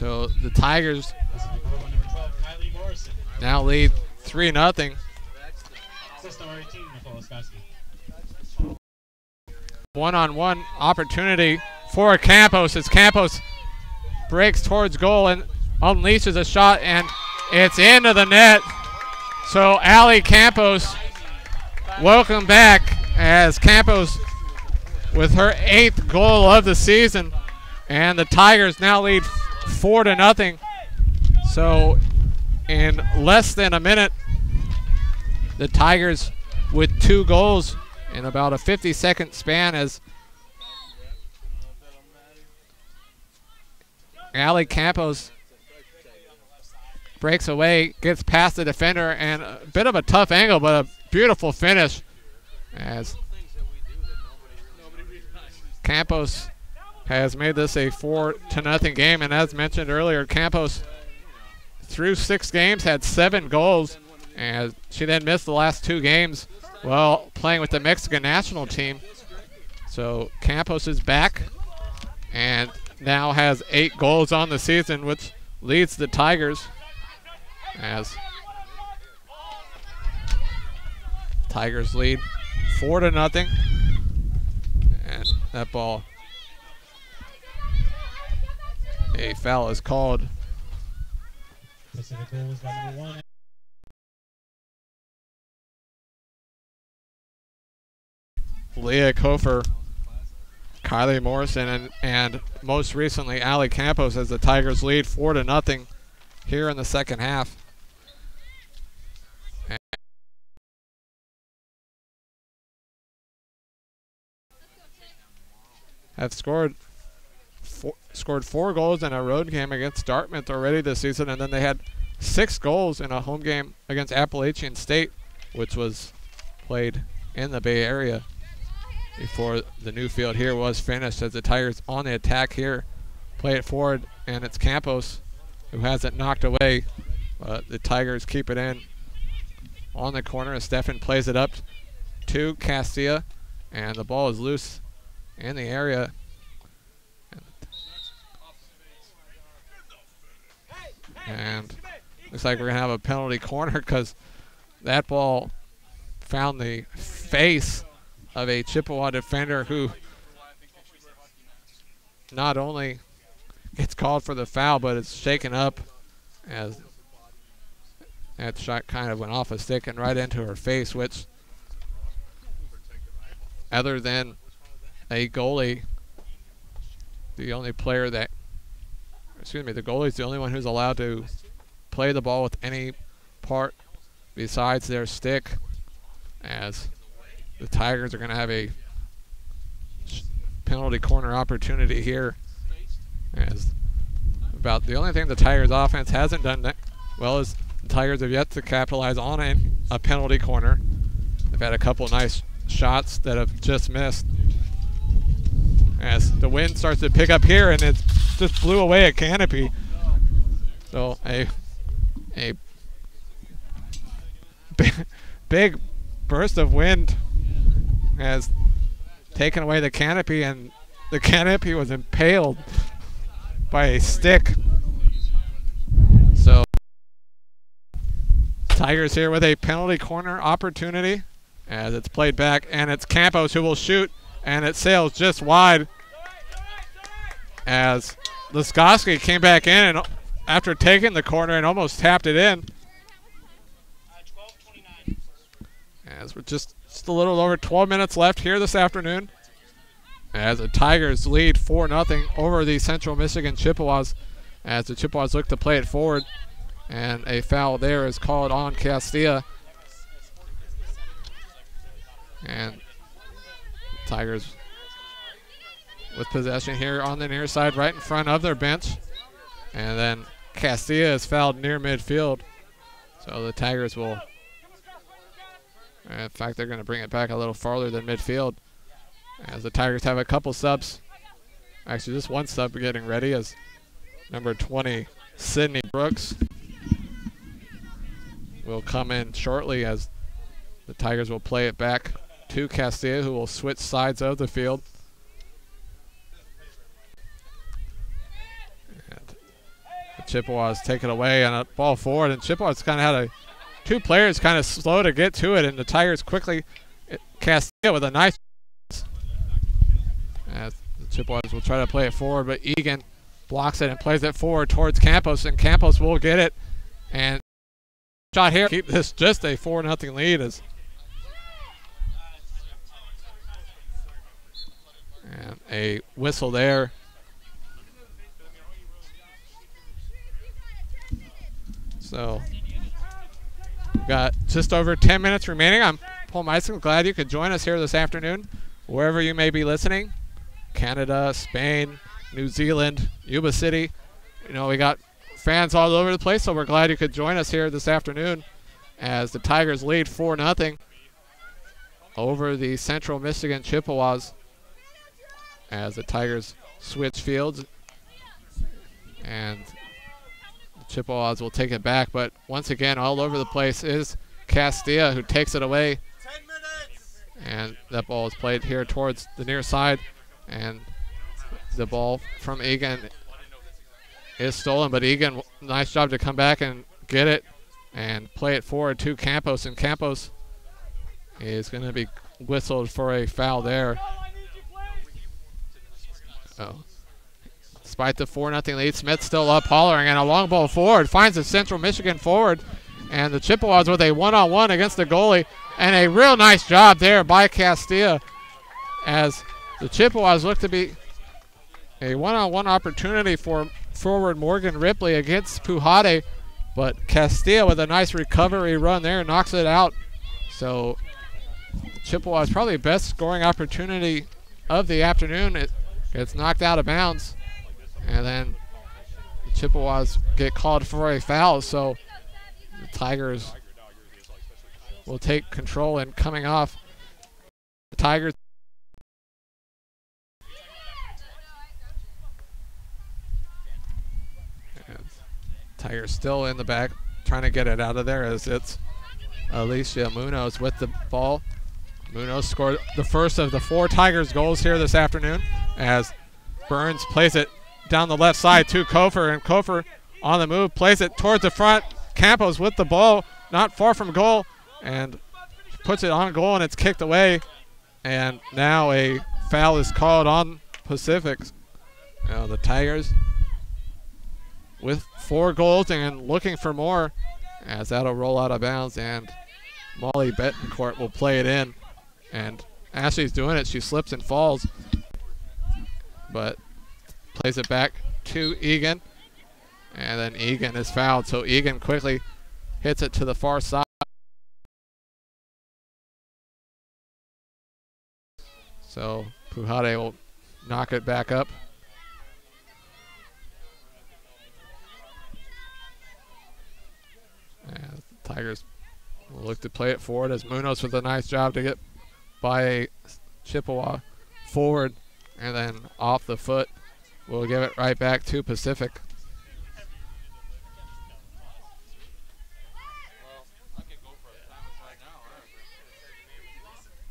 Speaker 25: So the Tigers now lead 3-0. One-on-one opportunity for Campos as Campos breaks towards goal and unleashes a shot, and it's into the net. So Allie Campos, welcome back, as Campos with her 8th goal of the season, and the Tigers now lead 4-0. So in less than a minute, the Tigers with 2 goals in about a 50-second span, as Allie Campos breaks away, gets past the defender, and a bit of a tough angle, but a beautiful finish, as Campos has made this a 4-0 game. And as mentioned earlier, Campos through 6 games had 7 goals, and she then missed the last 2 games while playing with the Mexican national team. So Campos is back and now has 8 goals on the season, which leads the Tigers, as Tigers lead 4-0. And that ball, a foul is called. Leah Kofer, Kylie Morrison, and most recently Allie Campos, as the Tigers lead 4-0 here in the second half. Have scored 4 goals in a road game against Dartmouth already this season, and then they had 6 goals in a home game against Appalachian State, which was played in the Bay Area before the new field here was finished, as the Tigers on the attack here play it forward, and it's Campos who has it knocked away, but the Tigers keep it in on the corner as Stefan plays it up to Castilla, and the ball is loose in the area. And looks like we're going to have a penalty corner, because that ball found the face of a Chippewa defender, who not only gets called for the foul, but it's shaken up, as that shot kind of went off a stick and right into her face, which, other than a goalie, the goalie's the only one who's allowed to play the ball with any part besides their stick, as the Tigers are going to have a penalty corner opportunity here, as about the only thing the Tigers offense hasn't done that well is the Tigers have yet to capitalize on a penalty corner. They've had a couple nice shots that have just missed, as the wind starts to pick up here, and it just blew away a canopy. So a big burst of wind has taken away the canopy, and the canopy was impaled by a stick. So Tigers here with a penalty corner opportunity, as it's played back, and it's Campos who will shoot, and it sails just wide, as Laskoski came back in and after taking the corner and almost tapped it in. As we're just a little over 12 minutes left here this afternoon, as the Tigers lead 4-0 over the Central Michigan Chippewas, as the Chippewas look to play it forward, and a foul there is called on Castilla. And Tigers with possession here on the near side, right in front of their bench. And then Castilla is fouled near midfield. So the Tigers will, in fact, they're going to bring it back a little farther than midfield, as the Tigers have a couple subs. Actually, just one sub getting ready, as number 20, Sydney Brooks, will come in shortly, as the Tigers will play it back to Castilla, who will switch sides of the field. And Chippewas take it away and a ball forward, and Chippewas kind of had two players kind of slow to get to it, and the Tigers quickly Castilla with a nice. As the Chippewas will try to play it forward, but Egan blocks it and plays it forward towards Campos, and Campos will get it. And shot here, keep this just a 4-0 lead. And a whistle there. So we've got just over 10 minutes remaining. I'm Paul Meisen. Glad you could join us here this afternoon, wherever you may be listening. Canada, Spain, New Zealand, Yuba City. You know, we got fans all over the place, so we're glad you could join us here this afternoon as the Tigers lead 4-0 over the Central Michigan Chippewas as the Tigers switch fields. And the Chippewas will take it back, but once again, all over the place is Castilla, who takes it away. And that ball is played here towards the near side, and the ball from Egan is stolen, but Egan, nice job to come back and get it and play it forward to Campos, and Campos is going to be whistled for a foul there. Despite the 4-0 lead, Smith still up hollering, and a long ball forward finds the Central Michigan forward, and the Chippewas with a one-on-one against the goalie, and a real nice job there by Castilla as the Chippewas look to be a one-on-one opportunity for forward Morgan Ripley against Pujade, but Castilla with a nice recovery run there knocks it out. So Chippewas probably best scoring opportunity of the afternoon. It gets knocked out of bounds, and then the Chippewas get called for a foul, so the Tigers will take control, and coming off the Tigers. Tigers still in the back, trying to get it out of there as it's Alicia Munoz with the ball. Munoz scored the first of the 4 Tigers goals here this afternoon as Burns plays it down the left side to Kofer, and Kofer on the move plays it towards the front. Campos with the ball, not far from goal, and puts it on goal, and it's kicked away. And now a foul is called on Pacific. Now the Tigers with 4 goals and looking for more, as that'll roll out of bounds, and Molly Betancourt will play it in. And as she's doing it, she slips and falls, but plays it back to Egan, and then Egan is fouled, so Egan quickly hits it to the far side. So Pujade will knock it back up. And the Tigers will look to play it forward as Munoz with a nice job to get by a Chippewa forward, and then off the foot we'll give it right back to Pacific.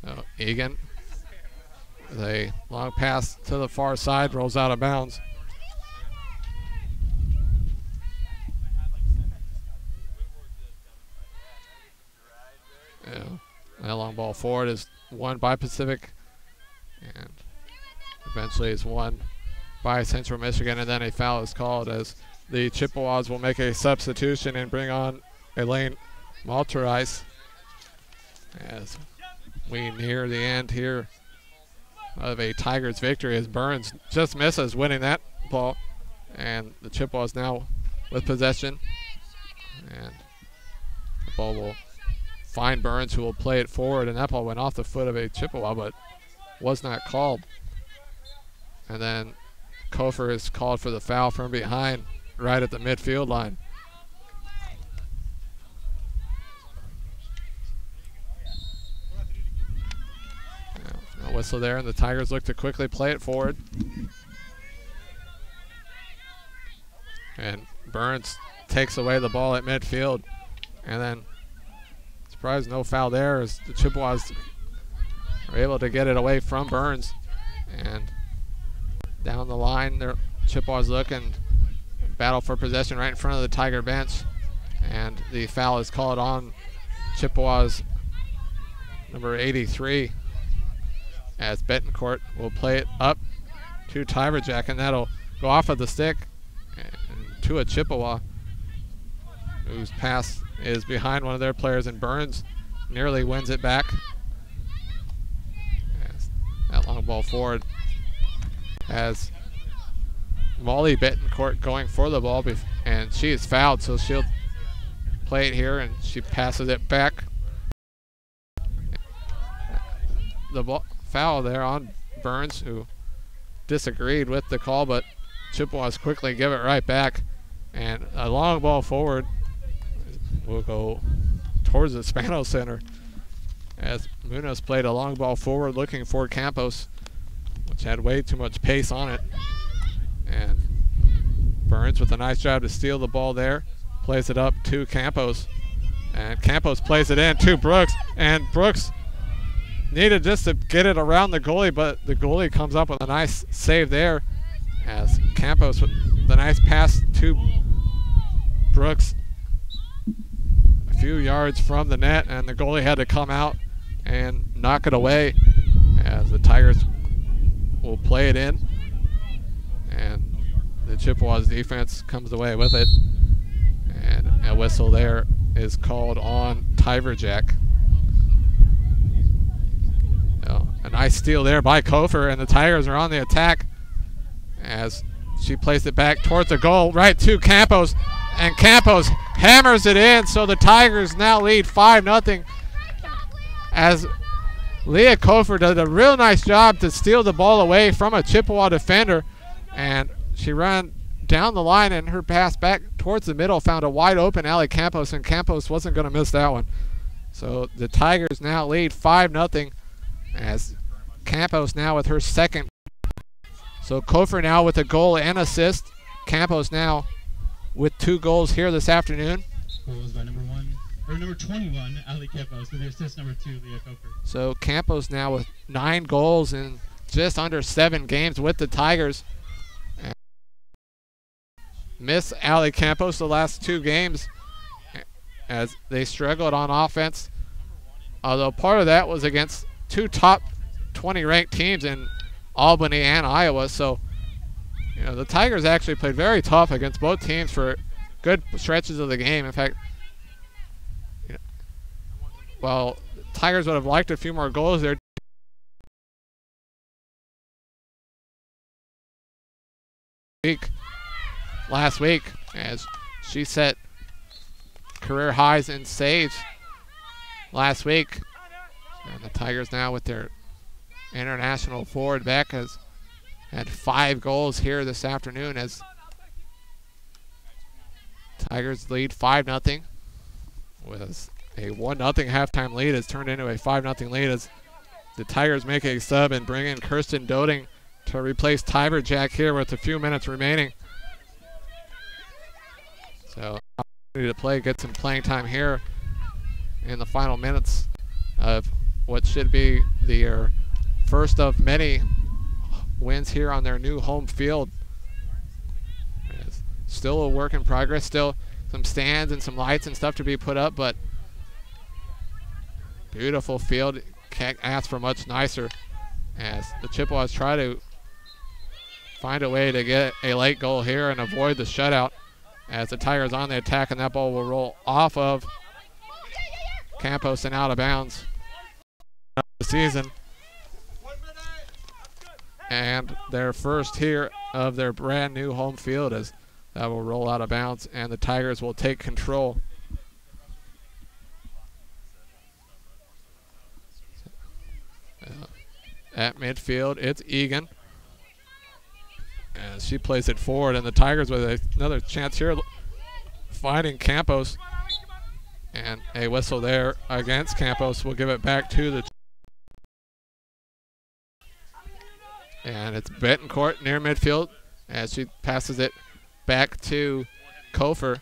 Speaker 25: So Egan with a long pass to the far side, rolls out of bounds. Yeah, that long ball forward is won by Pacific, and eventually is won by Central Michigan, and then a foul is called as the Chippewas will make a substitution and bring on Elaine Malterice as we near the end here of a Tigers victory, as Burns just misses winning that ball, and the Chippewas now with possession, and the ball will find Burns, who will play it forward, and that ball went off the foot of a Chippewa but was not called. And then Kofer is called for the foul from behind right at the midfield line. A whistle there, and the Tigers look to quickly play it forward. And Burns takes away the ball at midfield, and then surprised no foul there as the Chippewas are able to get it away from Burns. And down the line, their Chippewas look, and battle for possession right in front of the Tiger bench. And the foul is called on Chippewa's number 83, as Betancourt will play it up to Tiverjack, and that'll go off of the stick and to a Chippewa, whose pass is behind one of their players, and Burns nearly wins it back. As that long ball forward has Molly Betancourt going for the ball, and she is fouled, so she'll play it here, and she passes it back. The ball, foul there on Burns, who disagreed with the call, but Chippewas quickly give it right back, and a long ball forward will go towards the Spano Center, as Munoz played a long ball forward looking for Campos, which had way too much pace on it. And Burns with a nice job to steal the ball there, plays it up to Campos, and Campos plays it in to Brooks, and Brooks needed just to get it around the goalie, but the goalie comes up with a nice save there, as Campos with the nice pass to Brooks a few yards from the net, and the goalie had to come out and knock it away, as the Tigers will play it in, and the Chippewas defense comes away with it, and a whistle there is called on Tiverjack. A nice steal there by Kofer, and the Tigers are on the attack as she plays it back towards the goal, right to Campos, and Campos hammers it in, so the Tigers now lead 5-0, as Leah Kofer did a real nice job to steal the ball away from a Chippewa defender, and she ran down the line, and her pass back towards the middle found a wide open Allie Campos, and Campos wasn't going to miss that one. So the Tigers now lead 5-0, as Campos now with her second. So Kofer now with a goal and assist. Campos now with 2 goals here this afternoon.
Speaker 5: Goal was by number 21, Ali Campos, with the assist number 2, Leah Kofer.
Speaker 25: So Campos now with 9 goals in just under 7 games with the Tigers. And miss Ali Campos the last 2 games as they struggled on offense, although part of that was against 2 top 20 ranked teams in Albany and Iowa. So, you know, the Tigers actually played very tough against both teams for good stretches of the game. In fact, you know, while the Tigers would have liked a few more goals there, last week, as she set career highs in saves last week. And the Tigers now with their international forward back has had 5 goals here this afternoon, as Tigers lead 5-0 with a 1-0 halftime lead has turned into a 5-0 lead, as the Tigers make a sub and bring in Kirsten Doding to replace Tiverjack here with a few minutes remaining. So opportunity to play, get some playing time here in the final minutes of what should be their first of many wins here on their new home field. It's still a work in progress, still some stands and some lights and stuff to be put up, but beautiful field. Can't ask for much nicer, as the Chippewas try to find a way to get a late goal here and avoid the shutout, as the Tigers on the attack, and that ball will roll off of Campos and out of bounds. The season, and their first here of their brand new home field, as that will roll out of bounds and the Tigers will take control. At midfield, it's Egan, as she plays it forward, and the Tigers with another chance here finding Campos, and a whistle there against Campos will give it back to the. And it's Betancourt near midfield as she passes it back to Kofer.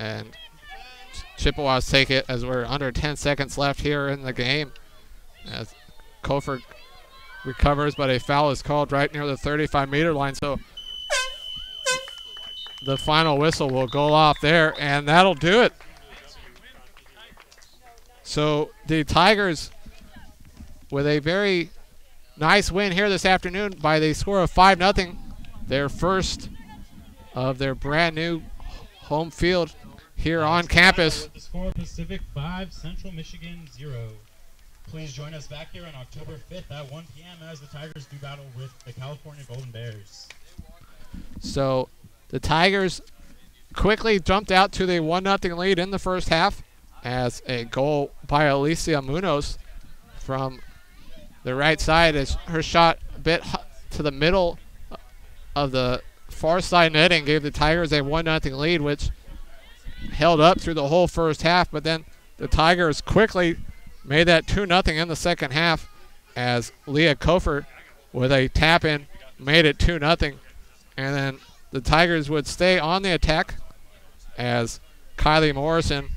Speaker 25: And Chippewas take it as we're under 10 seconds left here in the game. As Kofer recovers, but a foul is called right near the 35-meter line. So the final whistle will go off there, and that'll do it. So the Tigers, with a very nice win here this afternoon by the score of 5-0, their first of their brand new home field here on campus.
Speaker 5: The score: Pacific 5, Central Michigan 0. Please join us back here on October 5th at 1 p.m. as the Tigers do battle with the California Golden Bears.
Speaker 25: So the Tigers quickly jumped out to the 1-0 lead in the first half as a goal by Alicia Munoz from the right side as her shot a bit to the middle of the far side netting gave the Tigers a 1-0 lead, which held up through the whole first half, but then the Tigers quickly made that 2-0 in the second half as Leah Kofer with a tap-in made it 2-0. And then the Tigers would stay on the attack as Kylie Morrison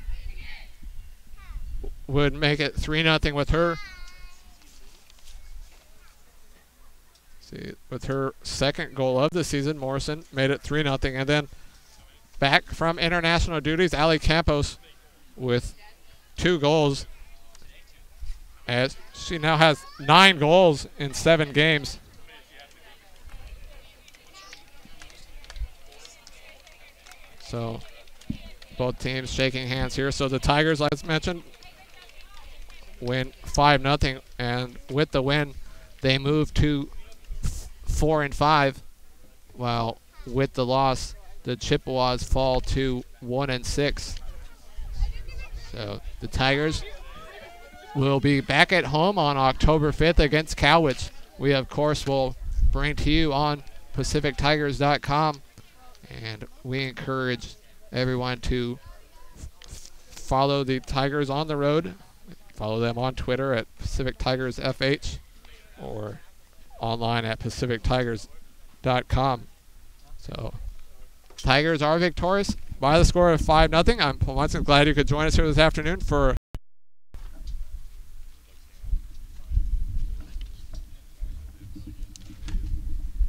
Speaker 25: would make it 3-0 with her. See, with her second goal of the season, Morrison made it 3-0. And then back from international duties, Ali Campos with 2 goals, as she now has 9 goals in 7 games. So both teams shaking hands here. So the Tigers, as mentioned, win 5-0, and with the win, they move to 4-5, while with the loss, the Chippewas fall to 1-6. So the Tigers will be back at home on October 5th against Cowwitz. We, of course, will bring to you on PacificTigers.com, and we encourage everyone to follow the Tigers on the road. Follow them on Twitter at Pacific Tigers FH or online at PacificTigers.com. So Tigers are victorious by the score of 5-0. I'm Paul Munson. Glad you could join us here this afternoon for